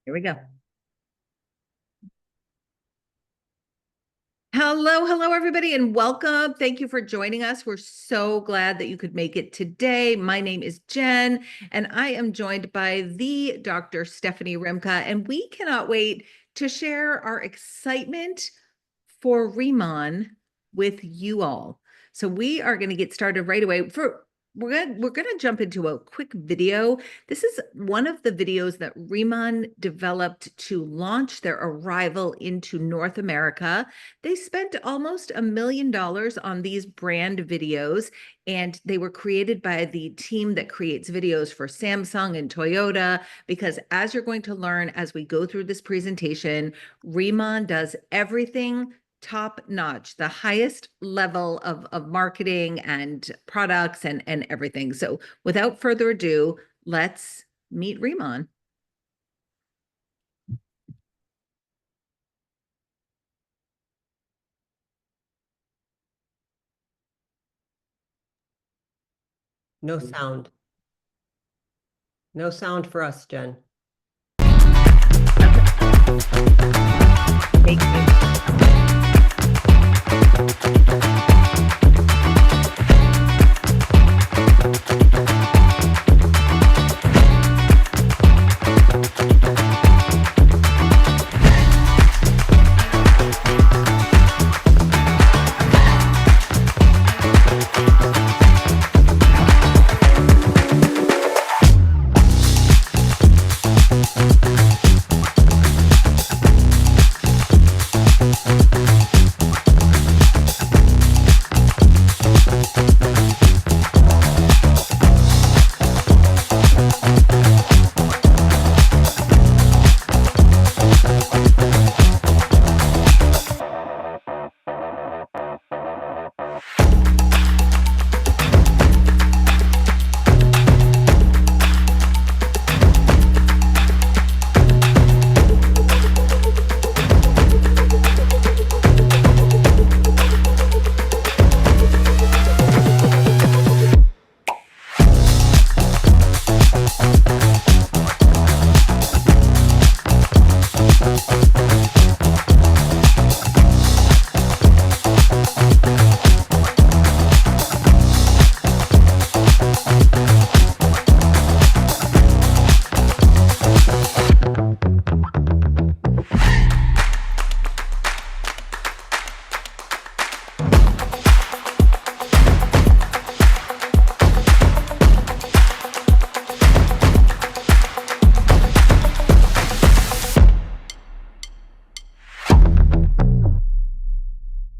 Here we go. Hello, everybody, and welcome. Thank you for joining us. We're so glad that you could make it today. My name is Jen, and I am joined by the Dr. Stephanie Rimka, and we cannot wait to share our excitement for Riman with you all. So we are going to get started right away. We're gonna jump into a quick video. This is one of the videos that Riman developed to launch their arrival into North America. They spent almost $1 million on these brand videos, and they were created by the team that creates videos for Samsung and Toyota, because as you're going to learn as we go through this presentation, Riman does everything top notch, the highest level of marketing and products and everything. So without further ado, let's meet Riman. No sound. No sound for us, Jen. Thank you.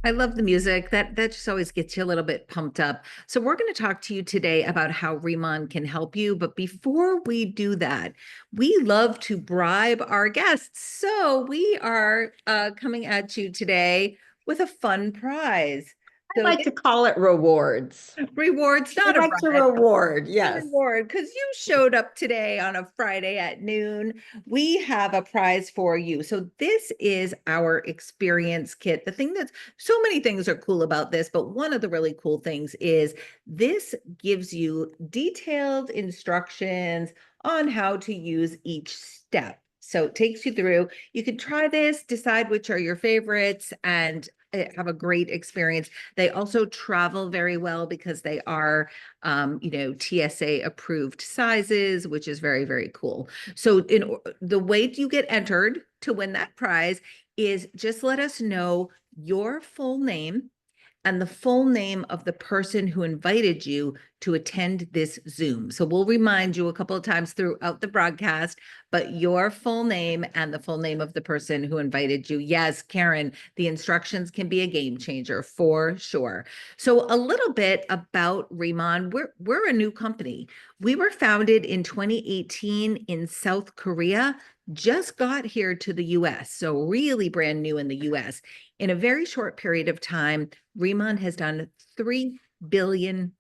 I love the music. That just always gets you a little bit pumped up. So we're going to talk to you today about how Riman can help you. But before we do that, we love to bribe our guests. So we are coming at you today with a fun prize. I So like to call it rewards. rewards, We not a like to bribe. reward, yes. Reward because you showed up today on a Friday at noon. We have a prize for you. So this is our experience kit. The thing that's so many things are cool about this, but one of the really cool things is this gives you detailed instructions on how to use each step. So it takes you through. You can try this, decide which are your favorites, and have a great experience. They also travel very well because they are TSA approved sizes, which is very, very cool. So the way you get entered to win that prize is just let us know your full name and the full name of the person who invited you to attend this Zoom. So we'll remind you a couple of times throughout the broadcast, but your full name and the full name of the person who invited you. Yes, Karen, the instructions can be a game changer for sure. So a little bit about Riman. We're a new company. We were founded in 2018 in South Korea, just got here to the US, so really brand new in the US. In a very short period of time, Riman has done $3 billion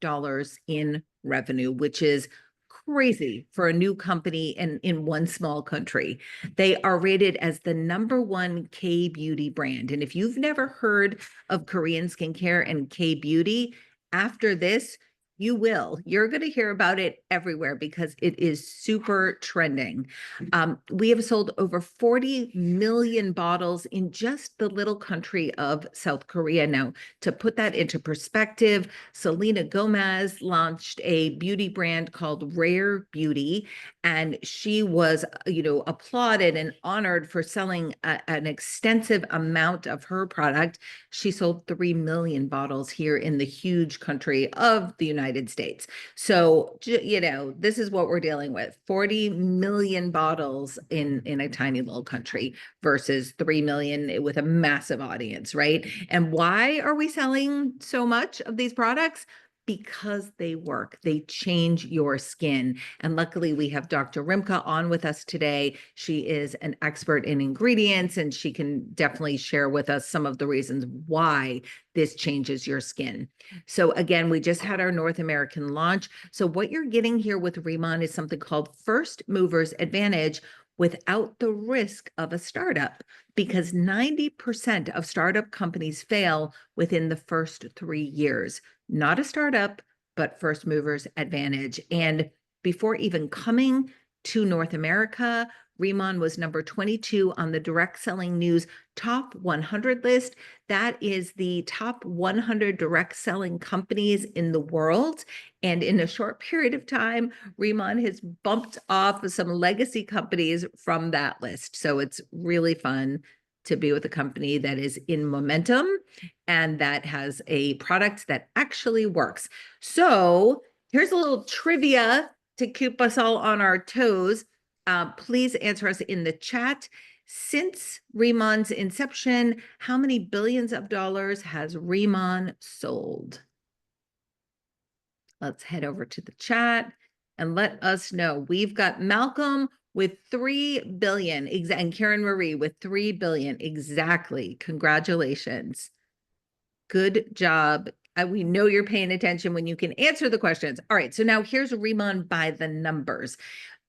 in revenue, which is crazy for a new company in one small country. They are rated as the #1 K beauty brand. And if you've never heard of Korean skincare and K beauty, after this, You will. You're going to hear about it everywhere because it is super trending. We have sold over 40 million bottles in just the little country of South Korea. Now, to put that into perspective, Selena Gomez launched a beauty brand called Rare Beauty, and she was, applauded and honored for selling an extensive amount of her product. She sold 3 million bottles here in the huge country of the United States. So, this is what we're dealing with: 40 million bottles in a tiny little country versus 3 million with a massive audience, right? And why are we selling so much of these products? Because they work. They change your skin. And luckily, we have Dr. Rimka on with us today. She is an expert in ingredients, and she can definitely share with us some of the reasons why this changes your skin. So again, we just had our North American launch. So what you're getting here with Riman is something called First Movers Advantage without the risk of a startup, because 90% of startup companies fail within the first 3 years. Not a startup, but first movers advantage. And before even coming to North America, Riman was number 22 on the direct selling news top 100 list. That is the top 100 direct selling companies in the world. And in a short period of time, Riman has bumped off some legacy companies from that list. So it's really fun to be with a company that is in momentum and that has a product that actually works. So here's a little trivia to keep us all on our toes. Please answer us in the chat. Since Riman's inception, how many billions of dollars has Riman sold? Let's head over to the chat and let us know. We've got Malcolm with 3 billion, and Karen Marie with 3 billion. Exactly. Congratulations. Good job. We know you're paying attention when you can answer the questions. All right, so now here's Riman by the numbers.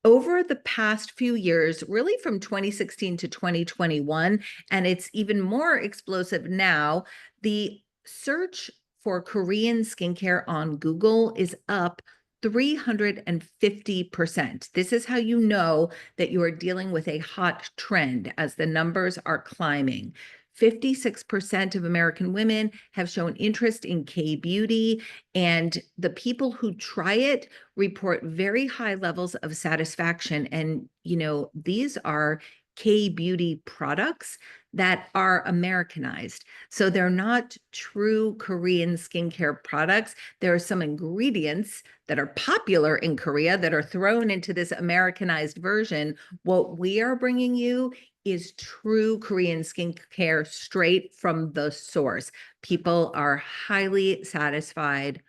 Over the past few years, really from 2016 to 2021, and it's even more explosive now, the search for Korean skincare on Google is up 350%. This is how you know that you are dealing with a hot trend as the numbers are climbing. 56% of American women have shown interest in K-beauty, and the people who try it report very high levels of satisfaction. And, these are K-beauty products that are Americanized. So they're not true Korean skincare products. There are some ingredients that are popular in Korea that are thrown into this Americanized version. What we are bringing you is true Korean skincare straight from the source. People are highly satisfied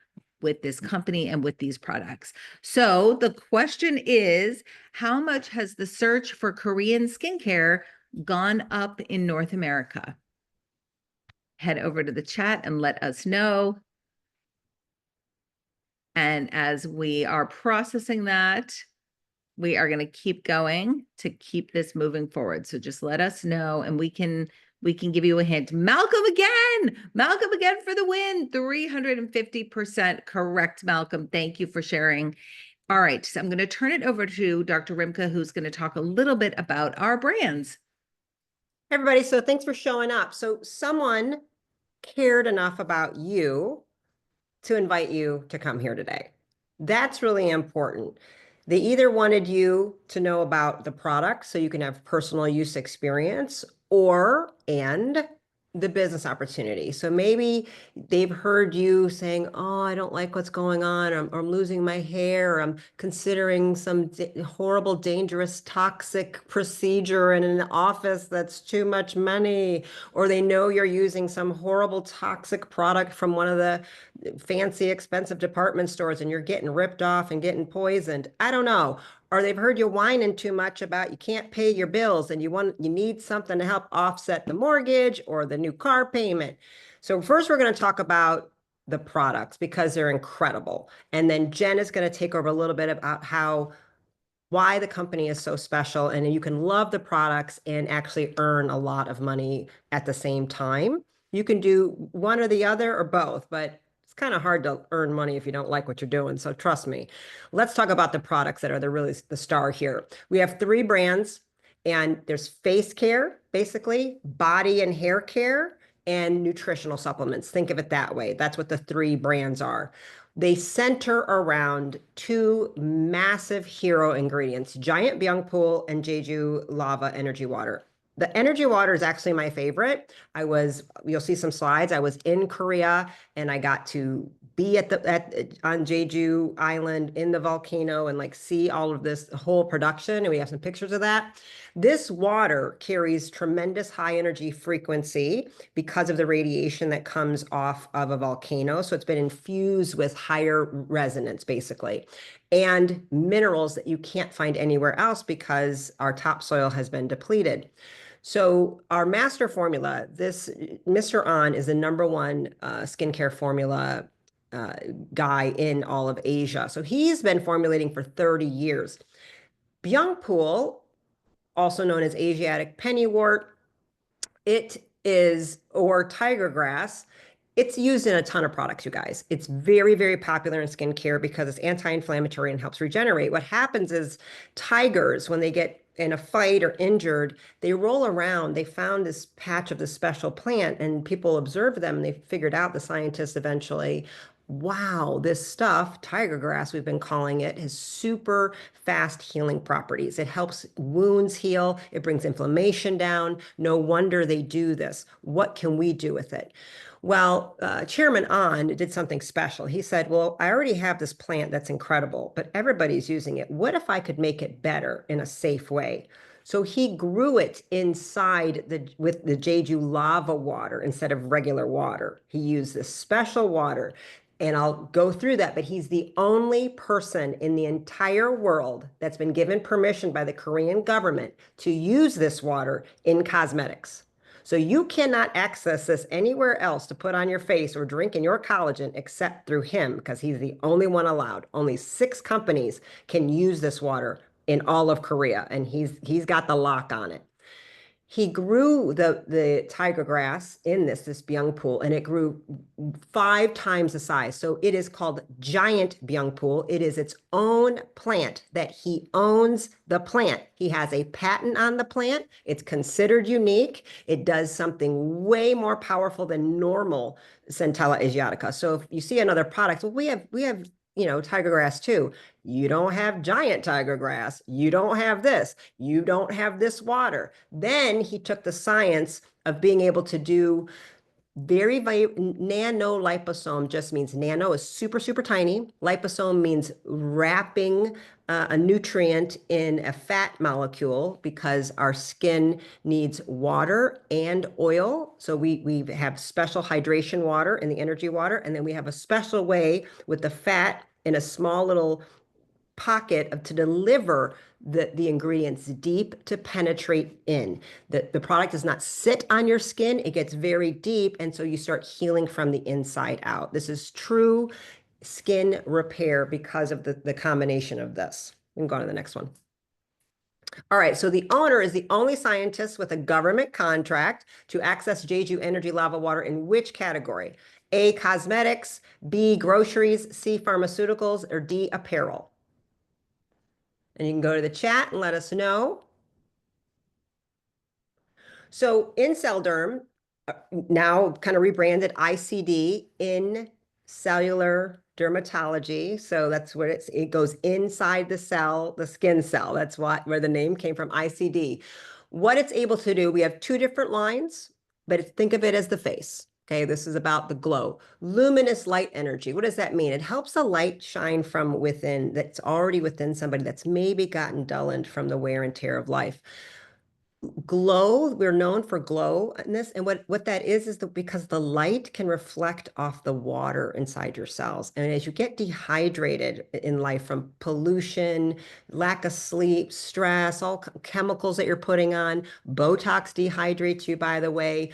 with this company and with these products. So the question is, how much has the search for Korean skincare gone up in North America? Head over to the chat and let us know. And as we are processing that, we are going to keep going to keep this moving forward. So just let us know, and we can give you a hint. Malcolm again for the win. 350% correct, Malcolm. Thank you for sharing. All right, so I'm going to turn it over to Dr. Rimka, who's going to talk a little bit about our brands. Hey everybody, so thanks for showing up. So someone cared enough about you to invite you to come here today. That's really important. They either wanted you to know about the product so you can have personal use experience, and the business opportunity. So maybe they've heard you saying, oh, I don't like what's going on, or I'm losing my hair, or I'm considering some horrible, dangerous, toxic procedure in an office that's too much money, or they know you're using some horrible, toxic product from one of the fancy, expensive department stores and you're getting ripped off and getting poisoned. I don't know. Or they've heard you whining too much about you can't pay your bills and you need something to help offset the mortgage or the new car payment. So first we're going to talk about the products because they're incredible. And then Jen is going to take over a little bit about why the company is so special, and you can love the products and actually earn a lot of money at the same time. You can do one or the other or both, but it's kind of hard to earn money if you don't like what you're doing. So trust me. Let's talk about the products that are really the star here. We have 3 brands, and there's face care, basically, body and hair care, and nutritional supplements. Think of it that way. That's what the 3 brands are. They center around 2 massive hero ingredients, Giant Byung and Jeju Lava Energy Water. The energy water is actually my favorite. You'll see some slides. I was in Korea and I got to be on Jeju Island in the volcano and like see all of this whole production. And we have some pictures of that. This water carries tremendous high energy frequency because of the radiation that comes off of a volcano. So it's been infused with higher resonance, basically, and minerals that you can't find anywhere else because our topsoil has been depleted. So our master formula, this Mr. An is the #1 skincare formula guy in all of Asia. So he's been formulating for 30 years. Byungpool, also known as Asiatic pennywort, or tiger grass. It's used in a ton of products, you guys. It's very, very popular in skincare because it's anti-inflammatory and helps regenerate. What happens is tigers, when they get in a fight or injured, they roll around. They found this patch of this special plant and people observed them and they figured out, the scientists eventually, wow, this stuff, tiger grass, we've been calling it, has super fast healing properties. It helps wounds heal. It brings inflammation down. No wonder they do this. What can we do with it? Well, Chairman An did something special. He said, well, I already have this plant that's incredible, but everybody's using it. What if I could make it better in a safe way? So he grew it inside with the Jeju lava water instead of regular water. He used this special water, and I'll go through that, but he's the only person in the entire world that's been given permission by the Korean government to use this water in cosmetics. So you cannot access this anywhere else to put on your face or drink in your collagen except through him, because he's the only one allowed. Only 6 companies can use this water in all of Korea, and he's got the lock on it. He grew the tiger grass in this Byungpool, and it grew 5 times the size. So it is called Giant Byungpool. It is its own plant that he owns the plant. He has a patent on the plant. It's considered unique. It does something way more powerful than normal Centella asiatica. So if you see another product, well, we have tiger grass too. You don't have giant tiger grass. You don't have this. You don't have this water. Then he took the science of being able to do nano liposome. Just means nano is super, super tiny. Liposome means wrapping a nutrient in a fat molecule, because our skin needs water and oil. So we have special hydration water in the energy water, and then we have a special way with the fat in a small little pocket to deliver the ingredients deep to penetrate in. The product does not sit on your skin. It gets very deep, and so you start healing from the inside out. This is true skin repair because of the combination of this. We can go on to the next one. All right, so the owner is the only scientist with a government contract to access Jeju Energy Lava Water in which category? A, cosmetics, B, groceries, C, pharmaceuticals, or D, apparel? And you can go to the chat and let us know. So Incelderm, now kind of rebranded ICD, in cellular dermatology. So that's what it goes inside the cell, the skin cell. That's where the name came from, ICD. What it's able to do, we have 2 different lines, but think of it as the face. Okay, this is about the glow. Luminous light energy. What does that mean? It helps the light shine from within, that's already within somebody that's maybe gotten dulled from the wear and tear of life. Glow, we're known for glow in this, and what that is because the light can reflect off the water inside your cells, and as you get dehydrated in life from pollution, lack of sleep, stress, all chemicals that you're putting on, Botox dehydrates you, by the way.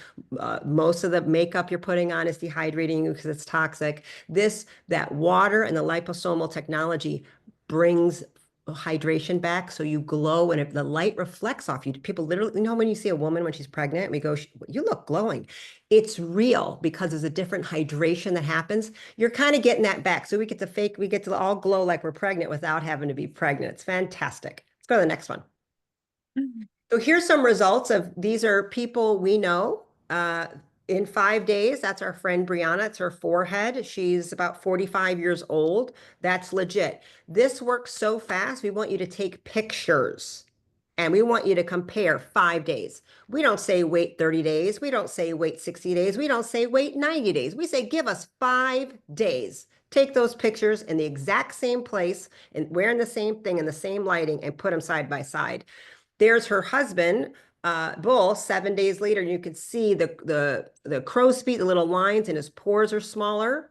Most of the makeup you're putting on is dehydrating you because it's toxic. That water and the liposomal technology brings hydration back so you glow and if the light reflects off you. People literally, when you see a woman when she's pregnant, we go, you look glowing. It's real because there's a different hydration that happens. You're kind of getting that back. So we get to all glow like we're pregnant without having to be pregnant. It's fantastic. Let's go to the next one. So here's some results of these are people we know. In 5 days, that's our friend Brianna. It's her forehead. She's about 45 years old. That's legit. This works so fast. We want you to take pictures and we want you to compare 5 days. We don't say wait 30 days. We don't say wait 60 days. We don't say wait 90 days. We say give us 5 days. Take those pictures in the exact same place and wearing the same thing in the same lighting and put them side by side. There's her husband, Bull, 7 days later. You can see the crow's feet, the little lines, and his pores are smaller.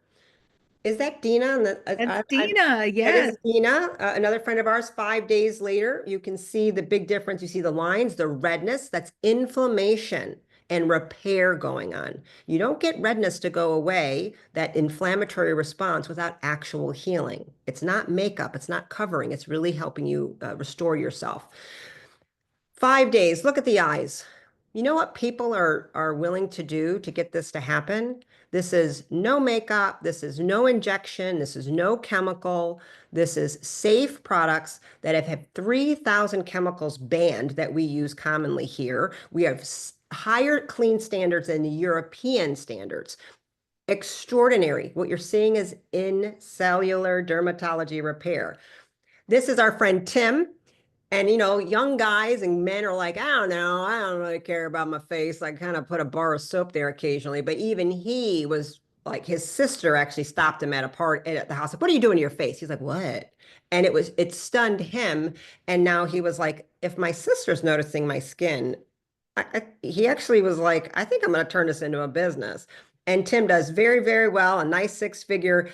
Is that Dina? That's Dina. That Yes. is Dina, another friend of ours. 5 days later, you can see the big difference. You see the lines, the redness, that's inflammation and repair going on. You don't get redness to go away, that inflammatory response, without actual healing. It's not makeup, it's not covering, it's really helping you restore yourself. 5 days, look at the eyes. You know what people are willing to do to get this to happen? This is no makeup, this is no injection, this is no chemical. This is safe products that have had 3,000 chemicals banned that we use commonly here. We have higher clean standards than the European standards. Extraordinary. What you're seeing is in cellular dermatology repair. This is our friend Tim. And young guys and men are like, I don't really care about my face. I kind of put a bar of soap there occasionally. But even he was like, his sister actually stopped him at the house. Like, what are you doing to your face? He's like, what? And it stunned him. And now he was like, if my sister's noticing my skin, he actually was like, I think I'm going to turn this into a business. And Tim does very, very well, a nice 6-figure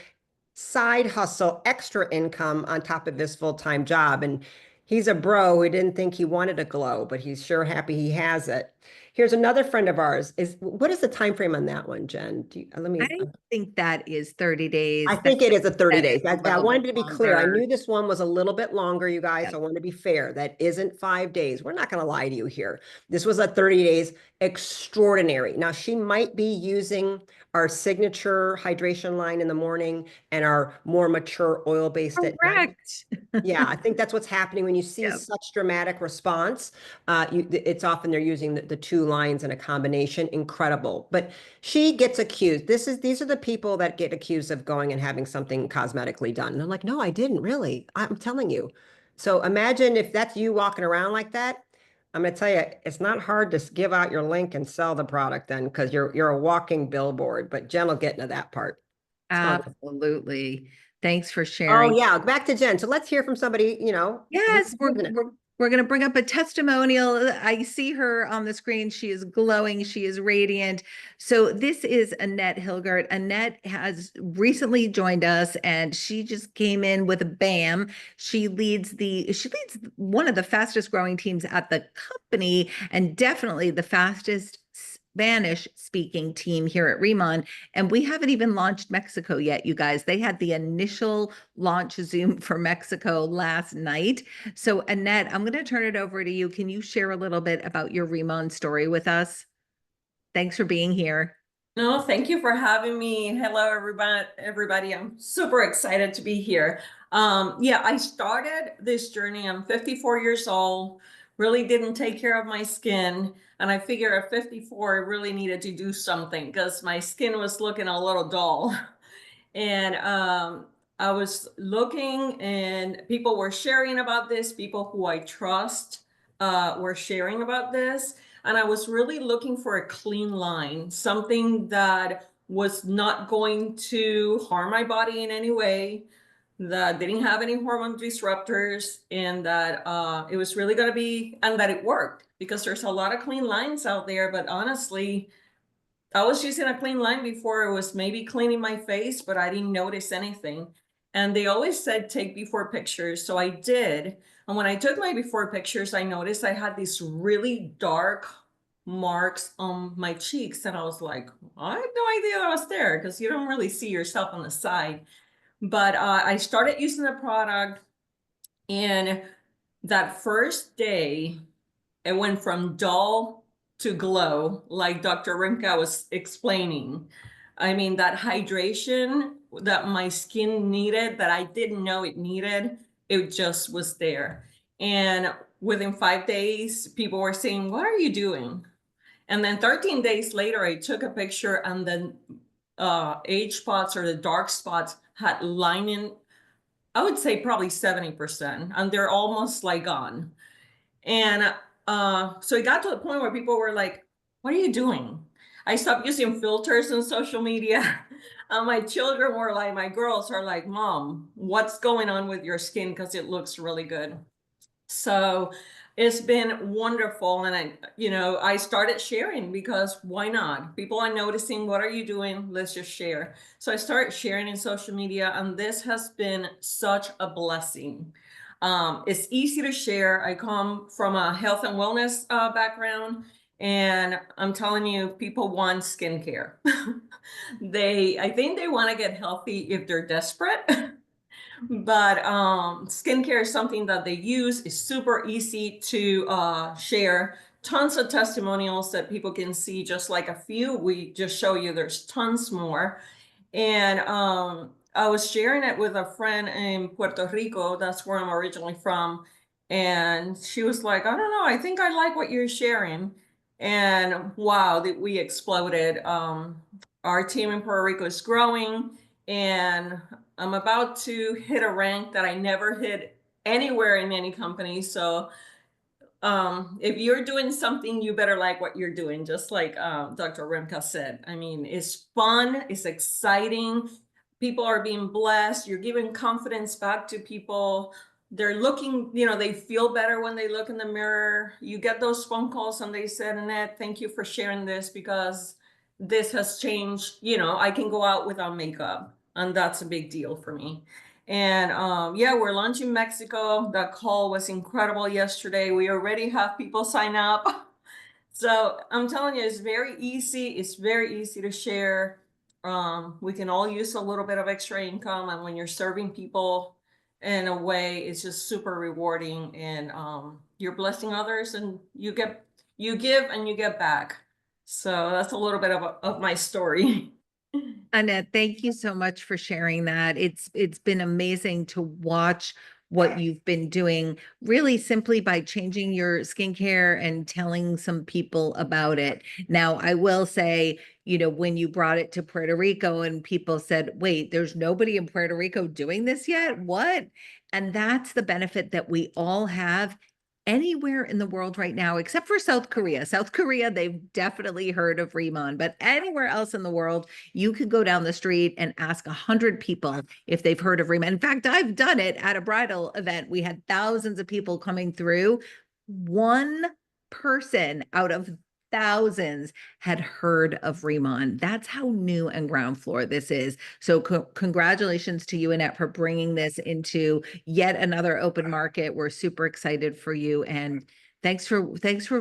side hustle, extra income on top of his full-time job. And he's a bro who didn't think he wanted a glow, but he's sure happy he has it. Here's another friend of ours. What is the time frame on that one, Jen? Let I me. think that is 30 I days. That think it is a 30 said days. it's a I little bit wanted to be clear. I longer. knew this one was a little bit longer, you guys. Yep. So I want to be fair. That isn't 5 days. We're not going to lie to you here. This was a 30 days extraordinary. Now, she might be using our signature hydration line in the morning and our more mature oil-based at night. Correct. Yeah, I think that's what's happening when you see Yep. such dramatic response. It's often they're using the two lines in a combination. Incredible. But she gets accused. These are the people that get accused of going and having something cosmetically done. And I'm like, no, I didn't really. I'm telling you. So imagine if that's you walking around like that. I'm going to tell you, it's not hard to give out your link and sell the product then because you're a walking billboard. But Jen will get into that part. Let's go on. Absolutely. Thanks for Oh sharing. yeah, back to Jen. So let's hear from somebody, who's Yes, using it. we're going to bring up a testimonial. I see her on the screen. She is glowing. She is radiant. So this is Annette Hilgert. Annette has recently joined us and she just came in with a bam. She leads one of the fastest growing teams at the company and definitely the fastest Spanish speaking team here at Riman. And we haven't even launched Mexico yet, you guys. They had the initial launch Zoom for Mexico last night. So, Annette, I'm going to turn it over to you. Can you share a little bit about your Rimon story with us? Thanks for being here. No, thank you for having me. Hello, everybody. I'm super excited to be here. Yeah, I started this journey. I'm 54 years old, really didn't take care of my skin. And I figured at 54, I really needed to do something because my skin was looking a little dull. And I was looking and people were sharing about this, people who I trust were sharing about this. And I was really looking for a clean line, something that was not going to harm my body in any way, that didn't have any hormone disruptors, and that it was really going to be, and that it worked. Because there's a lot of clean lines out there, but honestly, I was using a clean line before. It was maybe cleaning my face, but I didn't notice anything. And they always said take before pictures. So I did. And when I took my before pictures, I noticed I had these really dark marks on my cheeks. And I was like, I had no idea that was there because you don't really see yourself on the side. But I started using the product. And that first day, it went from dull to glow, like Dr. Rimka was explaining. I mean, that hydration that my skin needed, that I didn't know it needed, it just was there. And within 5 days, people were saying, "What are you doing?" And then 13 days later, I took a picture, and then age spots or the dark spots had lining, I would say probably 70%, and they're almost like gone. And so it got to the point where people were like, "What are you doing?" I stopped using filters on social media. My children were like, my girls are like, "Mom, what's going on with your skin? Because it looks really good." So it's been wonderful. And I started sharing because why not? People are noticing, what are you doing? Let's just share. So I started sharing in social media, and this has been such a blessing. It's easy to share. I come from a health and wellness background, and I'm telling you, people want skincare. I think they want to get healthy if they're desperate. But skincare is something that they use. It's super easy to share. Tons of testimonials that people can see, just like a few. We just show you there's tons more. And I was sharing it with a friend in Puerto Rico. That's where I'm originally from. And she was like, "I don't know, I think I like what you're sharing." And wow, that we exploded. Our team in Puerto Rico is growing, and I'm about to hit a rank that I never hit anywhere in any company. So if you're doing something, you better like what you're doing, just like Dr. Rimka said. I mean, it's fun, it's exciting, people are being blessed, you're giving confidence back to people. They're looking, they feel better when they look in the mirror. You get those phone calls and they said, "Annette, thank you for sharing this, because this has changed, I can go out without makeup." And that's a big deal for me. And yeah, we're launching Mexico. That call was incredible yesterday. We already have people sign up. So I'm telling you, it's very easy. It's very easy to share. We can all use a little bit of extra income. And when you're serving people in a way, it's just super rewarding. And you're blessing others, and you give and you get back. So that's a little bit of my story. Annette, thank you so much for sharing that. It's been amazing to watch what you've been doing really simply by changing your skincare and telling some people about it. Now, I will say, when you brought it to Puerto Rico and people said, "Wait, there's nobody in Puerto Rico doing this yet? What?" And that's the benefit that we all have anywhere in the world right now, except for South Korea. South Korea, they've definitely heard of Riman, but anywhere else in the world, you could go down the street and ask 100 people if they've heard of Riman. In fact, I've done it at a bridal event. We had thousands of people coming through. One person out of thousands had heard of Riman. That's how new and ground floor this is. So congratulations to you, Annette, for bringing this into yet another open market. We're super excited for you, and thanks for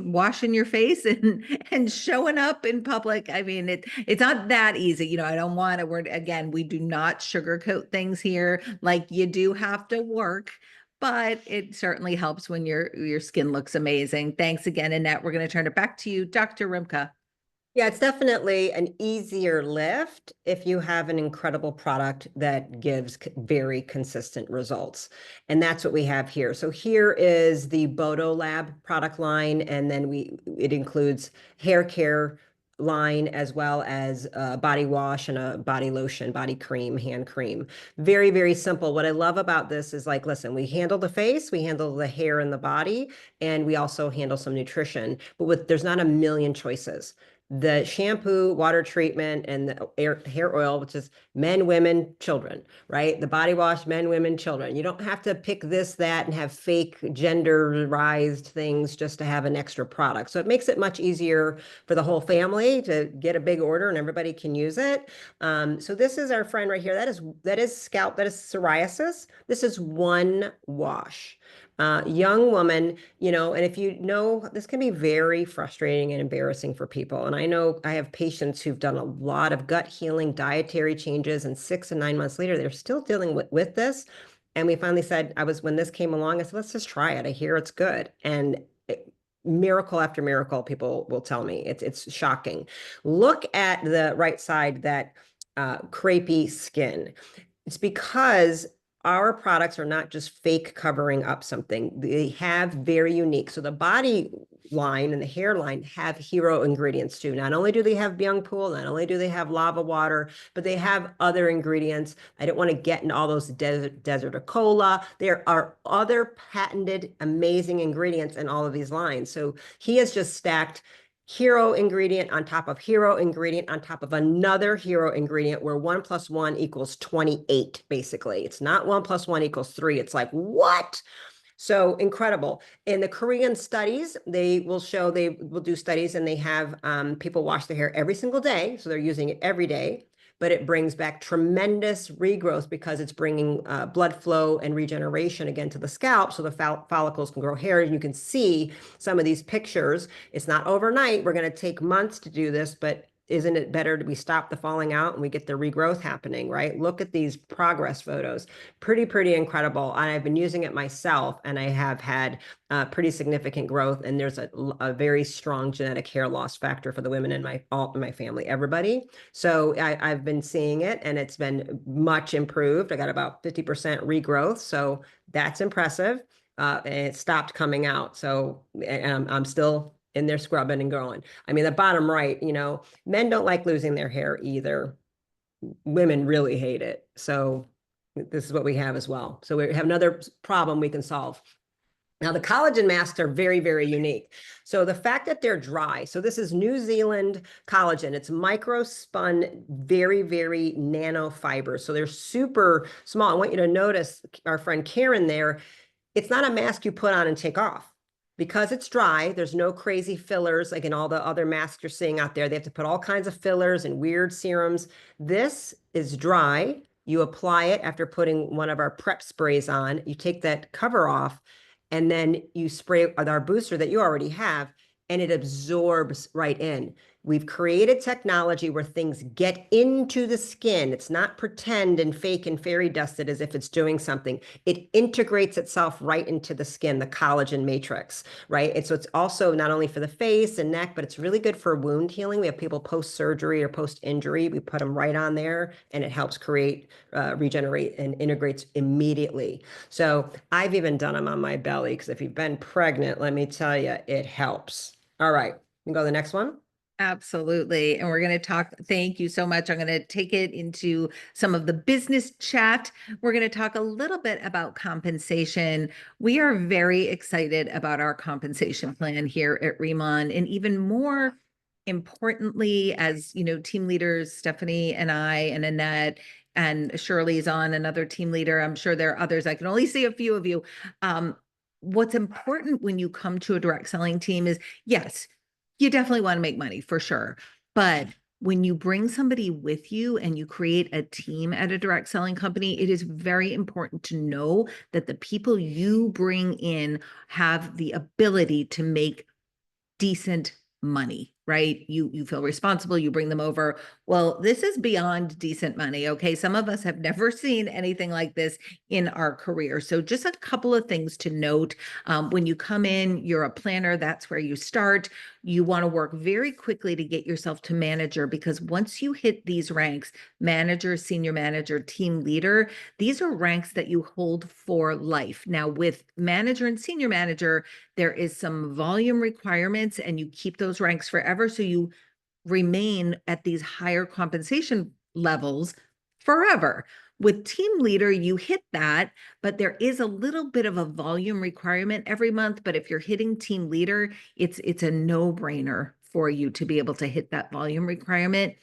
washing your face and showing up in public. I mean, it's not that easy. I don't want to, again, we do not sugarcoat things here. Like, you do have to work, but it certainly helps when your skin looks amazing. Thanks again, Annette. We're going to turn it back to you, Dr. Rimka. Yeah, it's definitely an easier lift if you have an incredible product that gives very consistent results. And that's what we have here. So here is the Bodo Lab product line, and then it includes hair care line as well as a body wash and a body lotion, body cream, hand cream. Very, very simple. What I love about this is, like, listen, we handle the face, we handle the hair and the body, and we also handle some nutrition, but there's not a million choices. The shampoo, water treatment, and the hair oil, which is men, women, children, right? The body wash, men, women, children. You don't have to pick this, that, and have fake genderized things just to have an extra product. So it makes it much easier for the whole family to get a big order and everybody can use it. So this is our friend right here. That is scalp, that is psoriasis. This is one wash. Young woman, and if this can be very frustrating and embarrassing for people. And I know I have patients who've done a lot of gut healing, dietary changes, and 6 and 9 months later, they're still dealing with this. And we finally said, when this came along, I said, let's just try it. I hear it's good. And miracle after miracle, people will tell me it's shocking. Look at the right side, that crepey skin. It's because our products are not just fake covering up something. They have very unique. So the body line and the hairline have hero ingredients too. Not only do they have Byung Pool, not only do they have lava water, but they have other ingredients. I don't want to get into all those desert cola. There are other patented amazing ingredients in all of these lines. So he has just stacked hero ingredient on top of hero ingredient on top of another hero ingredient, where 1 + 1 = 28, basically. It's not 1 + 1 = 3. It's like, what? So incredible. In the Korean studies, they will do studies, and they have people wash their hair every single day. So they're using it every day, but it brings back tremendous regrowth because it's bringing blood flow and regeneration again to the scalp, so the follicles can grow hair. And you can see some of these pictures. It's not overnight. We're going to take months to do this, but isn't it better we stop the falling out and we get the regrowth happening, right? Look at these progress photos. Pretty incredible. And I've been using it myself, and I have had pretty significant growth. And there's a very strong genetic hair loss factor for the women in my family, everybody. So I've been seeing it, and it's been much improved. I got about 50% regrowth. So that's impressive. And it stopped coming out. So I'm still in there scrubbing and growing. I mean, the bottom right, men don't like losing their hair either. Women really hate it. So this is what we have as well. So we have another problem we can solve. Now, the collagen masks are very unique. So the fact that they're dry, so this is New Zealand collagen. It's micro spun, very nano fibers. So they're super small. I want you to notice our friend Karen there. It's not a mask you put on and take off. Because it's dry, there's no crazy fillers like in all the other masks you're seeing out there. They have to put all kinds of fillers and weird serums. This is dry. You apply it after putting one of our prep sprays on. You take that cover off, and then you spray with our booster that you already have, and it absorbs right in. We've created technology where things get into the skin. It's not pretend and fake and fairy dusted as if it's doing something. It integrates itself right into the skin, the collagen matrix, right? And so it's also not only for the face and neck, but it's really good for wound healing. We have people post-surgery or post-injury. We put them right on there, and it helps create, regenerate, and integrates immediately. So I've even done them on my belly, because if you've been pregnant, let me tell you, it helps. All right, we can go to the next one. Absolutely. And we're going to talk. Thank you so much. I'm going to take it into some of the business chat. We're going to talk a little bit about compensation. We are very excited about our compensation plan here at Riman. And even more importantly, as team leaders, Stephanie and I and Annette and Shirley's on, another team leader. I'm sure there are others. I can only see a few of you. What's important when you come to a direct selling team is, yes, you definitely want to make money for sure. But when you bring somebody with you and you create a team at a direct selling company, it is very important to know that the people you bring in have the ability to make decent money, right? You feel responsible, you bring them over. Well, this is beyond decent money. Okay. Some of us have never seen anything like this in our career. So just a couple of things to note. When you come in, you're a planner, that's where you start. You want to work very quickly to get yourself to manager, because once you hit these ranks, manager, senior manager, team leader, these are ranks that you hold for life. Now with manager and senior manager, there is some volume requirements, and you keep those ranks forever. So you remain at these higher compensation levels forever. With team leader, you hit that, but there is a little bit of a volume requirement every month. But if you're hitting team leader, it's a no-brainer for you to be able to hit that volume requirement.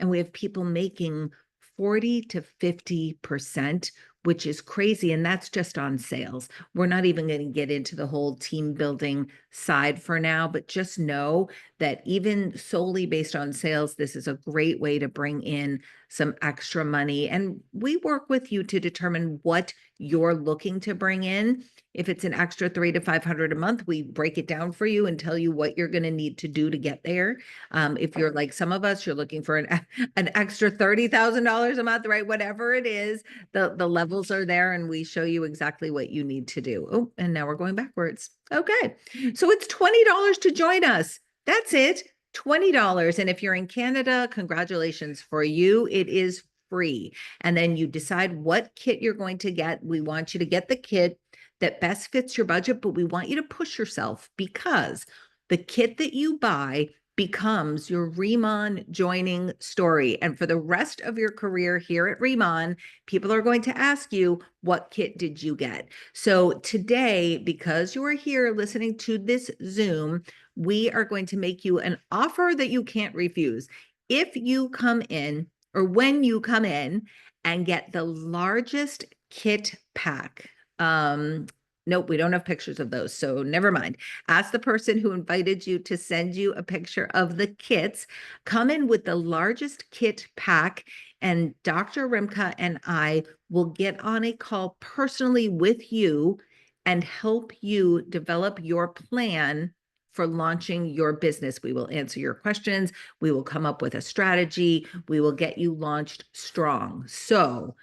And we have people making 40 to 50%, which is crazy. And that's just on sales. We're not even going to get into the whole team building side for now, but just know that even solely based on sales, this is a great way to bring in some extra money. And we work with you to determine what you're looking to bring in. If it's an extra $300 to $500 a month, we break it down for you and tell you what you're going to need to do to get there. If you're like some of us, you're looking for an extra $30,000 a month, right? Whatever it is, the levels are there and we show you exactly what you need to do. Oh, and now we're going backwards. Okay. So it's $20 to join us. That's it. $20. And if you're in Canada, congratulations for you. It is free. And then you decide what kit you're going to get. We want you to get the kit that best fits your budget, but we want you to push yourself because the kit that you buy becomes your Riman joining story. And for the rest of your career here at Riman, people are going to ask you, what kit did you get? So today, because you are here listening to this Zoom, we are going to make you an offer that you can't refuse. If you come in, or when you come in and get the largest kit pack, nope, we don't have pictures of those, so never mind. Ask the person who invited you to send you a picture of the kits. Come in with the largest kit pack, and Dr. Rimka and I will get on a call personally with you and help you develop your plan for launching your business. We will answer your questions. We will come up with a strategy. We will get you launched strong. So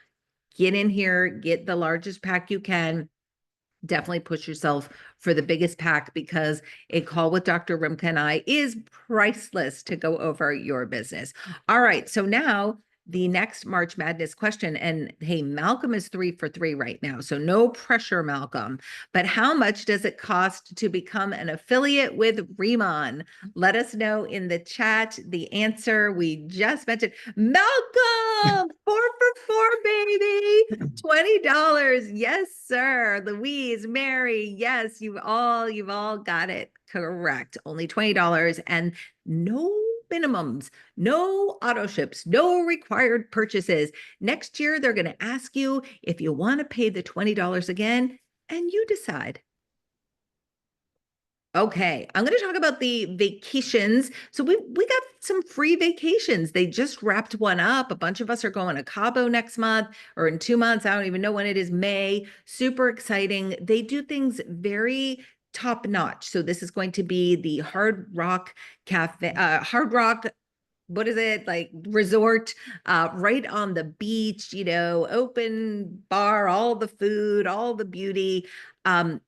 get in here, get the largest pack you can. Definitely push yourself for the biggest pack because a call with Dr. Rimka and I is priceless to go over your business. All right. So now the next March Madness question, and hey, Malcolm is 3 for 3 right now. So no pressure, Malcolm, but how much does it cost to become an affiliate with Riman? Let us know in the chat the answer. We just mentioned Malcolm, 4 for 4, baby. $20. Yes, sir. Louise, Mary. Yes, you've all got it correct. Only $20 and no minimums, no auto ships, no required purchases. Next year, they're going to ask you if you want to pay the $20 again, and you decide. Okay, I'm going to talk about the vacations. So we got some free vacations. They just wrapped one up. A bunch of us are going to Cabo next month or in 2 months. I don't even know when it is, May. Super exciting. They do things very top notch. So this is going to be the Hard Rock Cafe, Hard Rock, what is it, like resort, right on the beach, open bar, all the food, all the beauty.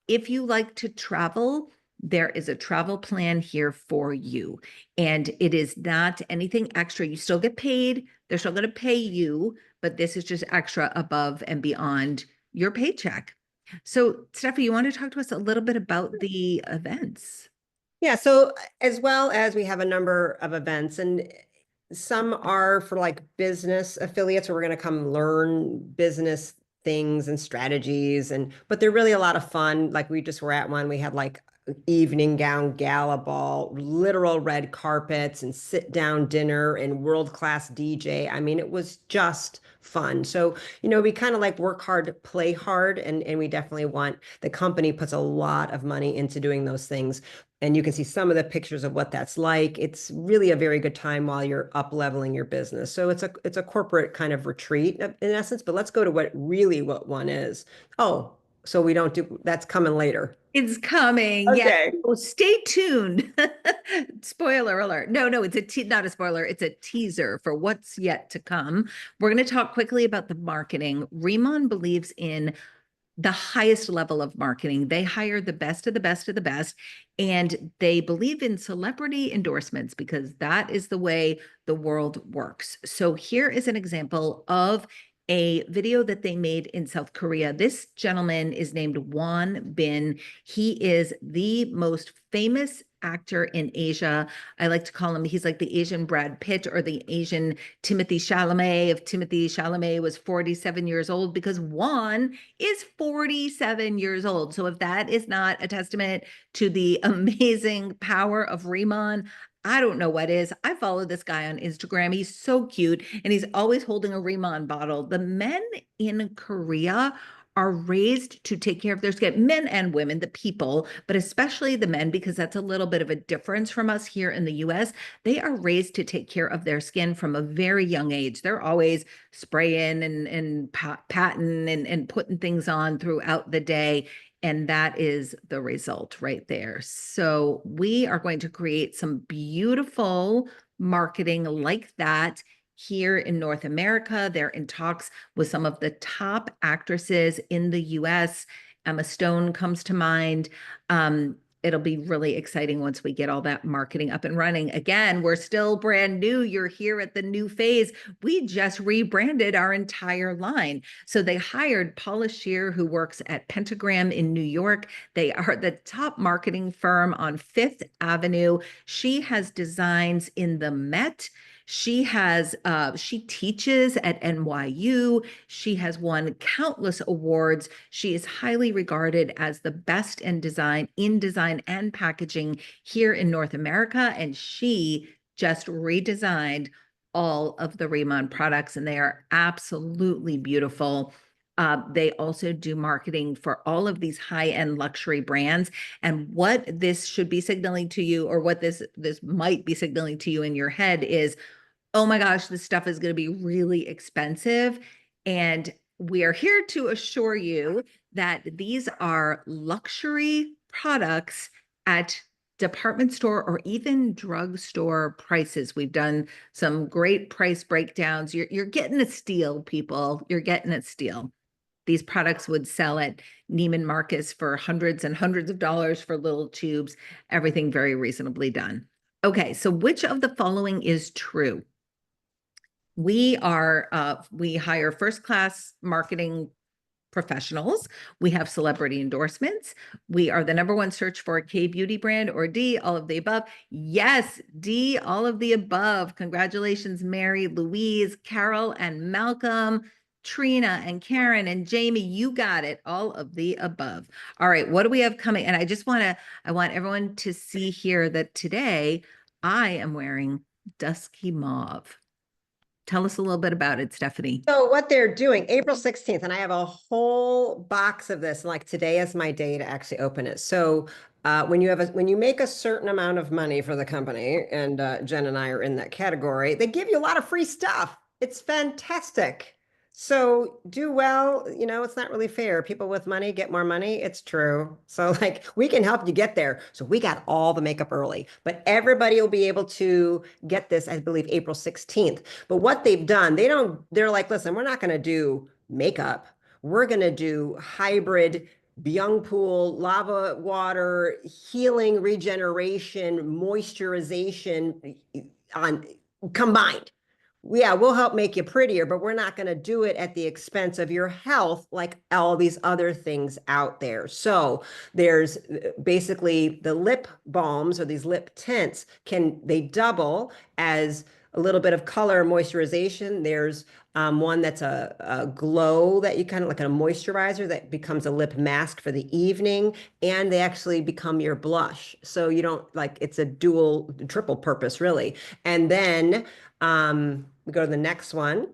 If you like to travel, there is a travel plan here for you. And it is not anything extra. You still get paid. They're still going to pay you, but this is just extra above and beyond your paycheck. So Steffi, you want to talk to us a little bit about the events? Yeah, so as well as we have a number of events, and some are for like business affiliates where we're going to come learn business things and strategies, but they're really a lot of fun. Like we just were at one, we had like evening gown gala ball, literal red carpets and sit down dinner and world-class DJ. I mean, it was just fun. So, we kind of like work hard, play hard, and we definitely want, the company puts a lot of money into doing those things. And you can see some of the pictures of what that's like. It's really a very good time while you're up leveling your business. So it's a corporate kind of retreat in essence, but let's go to what one is. Oh, so we don't do, that's coming later. It's coming. Okay. Yeah. Oh, stay tuned. Spoiler alert. No, it's not a spoiler. It's a teaser for what's yet to come. We're going to talk quickly about the marketing. Riman believes in the highest level of marketing. They hire the best of the best of the best, and they believe in celebrity endorsements because that is the way the world works. So here is an example of a video that they made in South Korea. This gentleman is named Won Bin. He is the most famous actor in Asia. I like to call him, he's like the Asian Brad Pitt or the Asian Timothy Chalamet. If Timothy Chalamet was 47 years old, because Won is 47 years old. So if that is not a testament to the amazing power of Riman, I don't know what is. I follow this guy on Instagram. He's so cute, and he's always holding a Riman bottle. The men in Korea are raised to take care of their skin, men and women, the people, but especially the men, because that's a little bit of a difference from us here in the US. They are raised to take care of their skin from a very young age. They're always spraying and patting and putting things on throughout the day. And that is the result right there. So we are going to create some beautiful marketing like that here in North America. They're in talks with some of the top actresses in the US. Emma Stone comes to mind. It'll be really exciting once we get all that marketing up and running. Again, we're still brand new. You're here at the new phase. We just rebranded our entire line. So they hired Paula Shear, who works at Pentagram in New York. They are the top marketing firm on Fifth Avenue. She has designs in the Met. She teaches at NYU. She has won countless awards. She is highly regarded as the best in design and packaging here in North America. And she just redesigned all of the Riman products, and they are absolutely beautiful. They also do marketing for all of these high-end luxury brands. And what this should be signaling to you, or what this might be signaling to you in your head, is, oh my gosh, this stuff is going to be really expensive. And we are here to assure you that these are luxury products at department store or even drugstore prices. We've done some great price breakdowns. You're getting a steal, people. You're getting a steal. These products would sell at Neiman Marcus for hundreds and hundreds of dollars for little tubes, everything very reasonably done. Okay, so which of the following is true? We hire first-class marketing professionals. We have celebrity endorsements. We are the #1 search for a K-beauty brand. Or D, all of the above? Yes, D, all of the above. Congratulations, Mary, Louise, Carol, and Malcolm, Trina, and Karen, and Jamie. You got it, all of the above. All right, what do we have coming? And I want everyone to see here that today I am wearing dusky mauve. Tell us a little bit about it, Stephanie. So what they're doing, April 16th, and I have a whole box of this, and like today is my day to actually open it. So when you make a certain amount of money for the company, and Jen and I are in that category, they give you a lot of free stuff. It's fantastic. So do well, it's not really fair. People with money get more money. It's true. So like we can help you get there. So we got all the makeup early, but everybody will be able to get this, I believe, April 16th. But what they've done, they're like, listen, we're not going to do makeup. We're going to do hybrid Byung pool, lava water, healing, regeneration, moisturization on combined. Yeah, we'll help make you prettier, but we're not going to do it at the expense of your health like all these other things out there. So there's basically the lip balms, or these lip tints, they double as a little bit of color moisturization. There's one that's a glow that you kind of like a moisturizer that becomes a lip mask for the evening, and they actually become your blush. So you don't it's a triple purpose really. And then we go to the next one,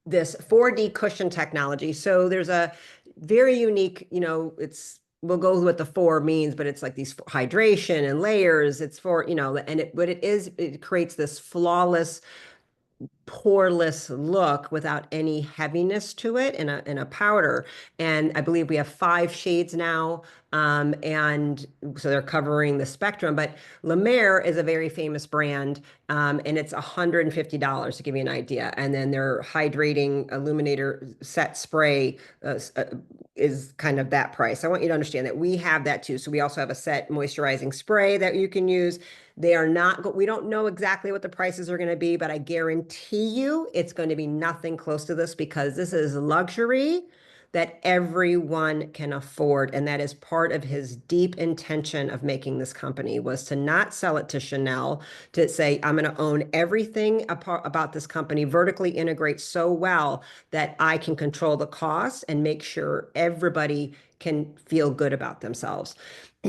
this 4D cushion technology. So there's a very unique, we'll go with what the 4 means, but it's like these hydration and layers. It's for, and it creates this flawless, poreless look without any heaviness to it in a powder. And I believe we have 5 shades now. And so they're covering the spectrum, but La Mer is a very famous brand. And it's $150 to give you an idea. And then their hydrating illuminator set spray is kind of that price. I want you to understand that we have that too. So we also have a set moisturizing spray that you can use. They are not, we don't know exactly what the prices are going to be, but I guarantee you it's going to be nothing close to this, because this is luxury that everyone can afford. And that is part of his deep intention of making this company, was to not sell it to Chanel, to say, I'm going to own everything about this company, vertically integrate so well that I can control the costs and make sure everybody can feel good about themselves.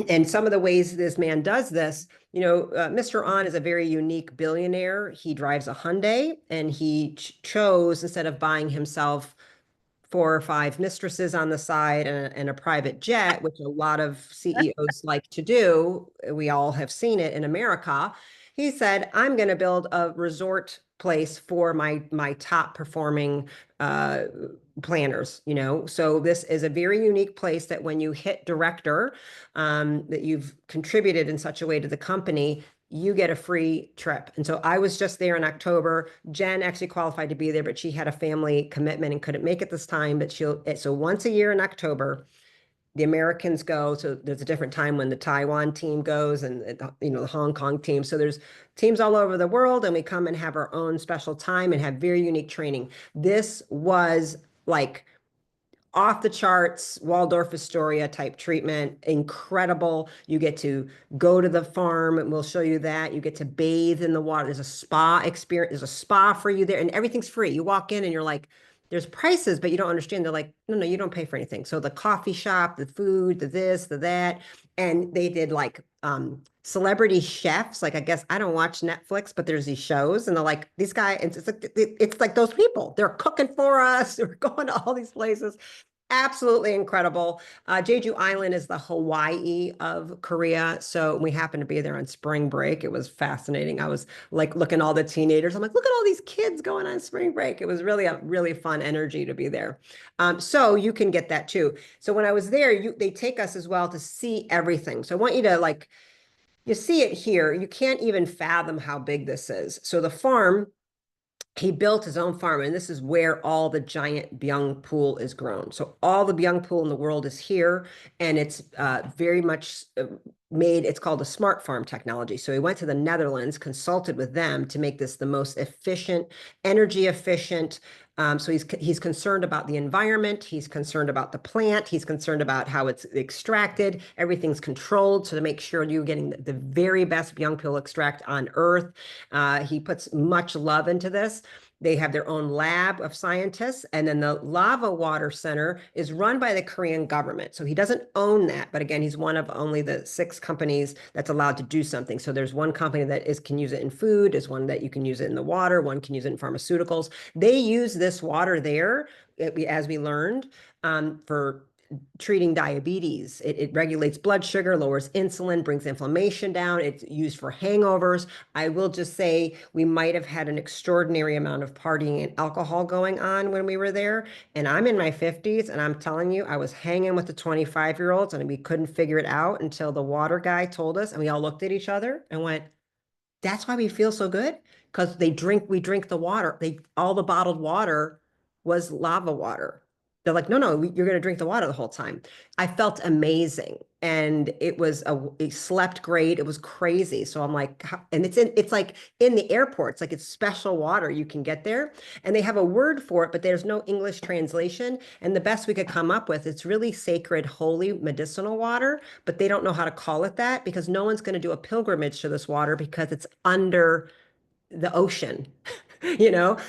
And some of the ways this man does this, Mr. On is a very unique billionaire. He drives a Hyundai, and he chose, instead of buying himself 4 or 5 mistresses on the side and a private jet, which a lot of CEOs like to do, we all have seen it in America. He said, I'm going to build a resort place for my top performing planners, you know. So this is a very unique place that when you hit director, that you've contributed in such a way to the company, you get a free trip. And so I was just there in October. Jen actually qualified to be there, but she had a family commitment and couldn't make it this time. But so once a year in October, the Americans go. So there's a different time when the Taiwan team goes and the Hong Kong team. So there's teams all over the world, and we come and have our own special time and have very unique training. This was like off the charts, Waldorf Astoria type treatment, incredible. You get to go to the farm and we'll show you that. You get to bathe in the water. There's a spa experience. There's a spa for you there and everything's free. You walk in and you're like, there's prices, but you don't understand. They're like, no, you don't pay for anything. So the coffee shop, the food, the this, the that. And they did like celebrity chefs. Like, I guess I don't watch Netflix, but there's these shows and they're like, these guys, it's like those people. They're cooking for us. We're going to all these places. Absolutely incredible. Jeju Island is the Hawaii of Korea. So we happened to be there on spring break. It was fascinating. I was like looking at all the teenagers. I'm like, look at all these kids going on spring break. It was really a really fun energy to be there. So you can get that too. So when I was there, they take us as well to see everything. So I want you to like, you see it here. You can't even fathom how big this is. So the farm, he built his own farm, and this is where all the giant byung pool is grown. So all the byung pool in the world is here, and it's very much made, it's called a smart farm technology. So he went to the Netherlands, consulted with them to make this the most efficient, energy efficient. So he's concerned about the environment. He's concerned about the plant. He's concerned about how it's extracted. Everything's controlled so to make sure you're getting the very best byung pool extract on earth. He puts much love into this. They have their own lab of scientists. And then the Lava Water Center is run by the Korean government. So he doesn't own that. But again, he's one of only the 6 companies that's allowed to do something. So there's one company that can use it in food. There's one that you can use it in the water. One can use it in pharmaceuticals. They use this water there, as we learned, for treating diabetes. It regulates blood sugar, lowers insulin, brings inflammation down. It's used for hangovers. I will just say we might have had an extraordinary amount of partying and alcohol going on when we were there. And I'm in my 50s, and I'm telling you, I was hanging with the 25-year-olds, and we couldn't figure it out until the water guy told us, and we all looked at each other and went, that's why we feel so good, because we drink the water. All the bottled water was lava water. They're like, no, you're going to drink the water the whole time. I felt amazing. And it slept great. It was crazy. So I'm like, and it's like in the airports, like it's special water you can get there. And they have a word for it, but there's no English translation. And the best we could come up with, it's really sacred, holy, medicinal water, but they don't know how to call it that because no one's going to do a pilgrimage to this water because it's under the ocean.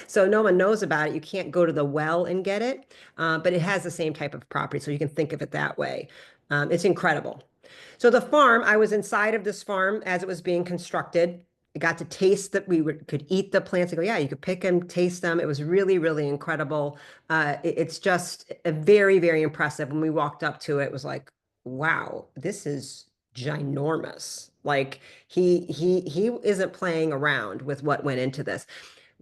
So no one knows about it. You can't go to the well and get it, but it has the same type of property. So you can think of it that way. It's incredible. So the farm, I was inside of this farm as it was being constructed. I got to taste that could eat the plants. I go, yeah, you could pick them, taste them. It was really, really incredible. It's just a very, very impressive. When we walked up to it, it was like, wow, this is ginormous. Like he isn't playing around with what went into this.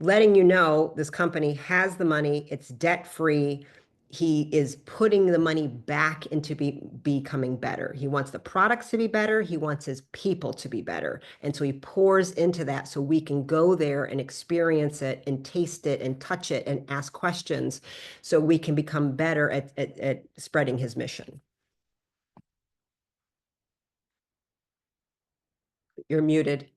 Letting you know this company has the money, it's debt free. He is putting the money back into becoming better. He wants the products to be better. He wants his people to be better. And so he pours into that so we can go there and experience it and taste it and touch it and ask questions so we can become better at spreading his mission. You're muted.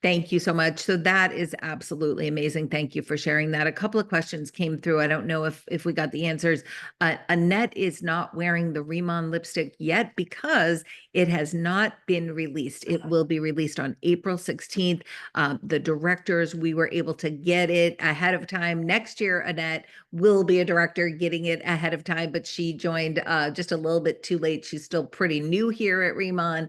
Thank you so much. So that is absolutely amazing. Thank you for sharing that. A couple of questions came through. I don't know if we got the answers. Annette is not wearing the Riman lipstick yet because it has not been released. It will be released on April 16th. The directors, we were able to get it ahead of time. Next year, Annette will be a director getting it ahead of time, but she joined just a little bit too late. She's still pretty new here at Riman.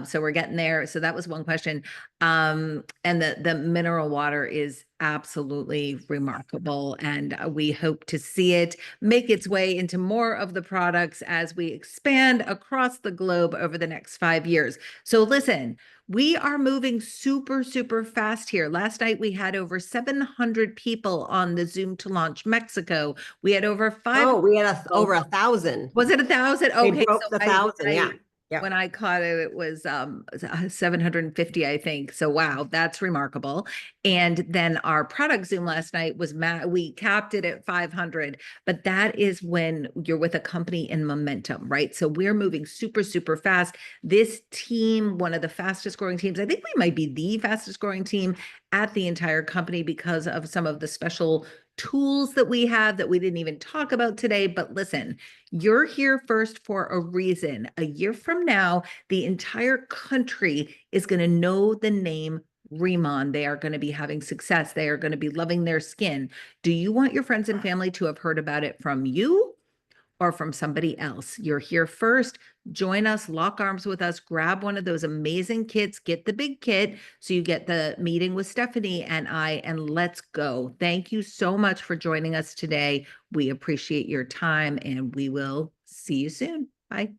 So we're getting there. So that was one question. And the mineral water is absolutely remarkable. And we hope to see it make its way into more of the products as we expand across the globe over the next 5 years. So listen, We are moving super, super fast here. Last night we had over 700 people on the Zoom to launch Mexico. We had over We had over 1,000. Was it 1,000? They Okay, broke the 1,000, yeah. Yep. When I caught it, it was 750, I think. So wow, that's remarkable. And then our product Zoom last night was we capped it at 500, but that is when you're with a company in momentum, right? So we're moving super, super fast. This team, one of the fastest growing teams, I think we might be the fastest growing team at the entire company because of some of the special tools that we have that we didn't even talk about today. But listen, you're here first for a reason. A year from now, the entire country is going to know the name Riman. They are going to be having success. They are going to be loving their skin. Do you want your friends and family to have heard about it from you or from somebody else? You're here first. Join us, lock arms with us, grab one of those amazing kits, get the big kit so you get the meeting with Stephanie and I, and let's go. Thank you so much for joining us today. We appreciate your time and we will see you soon. Bye.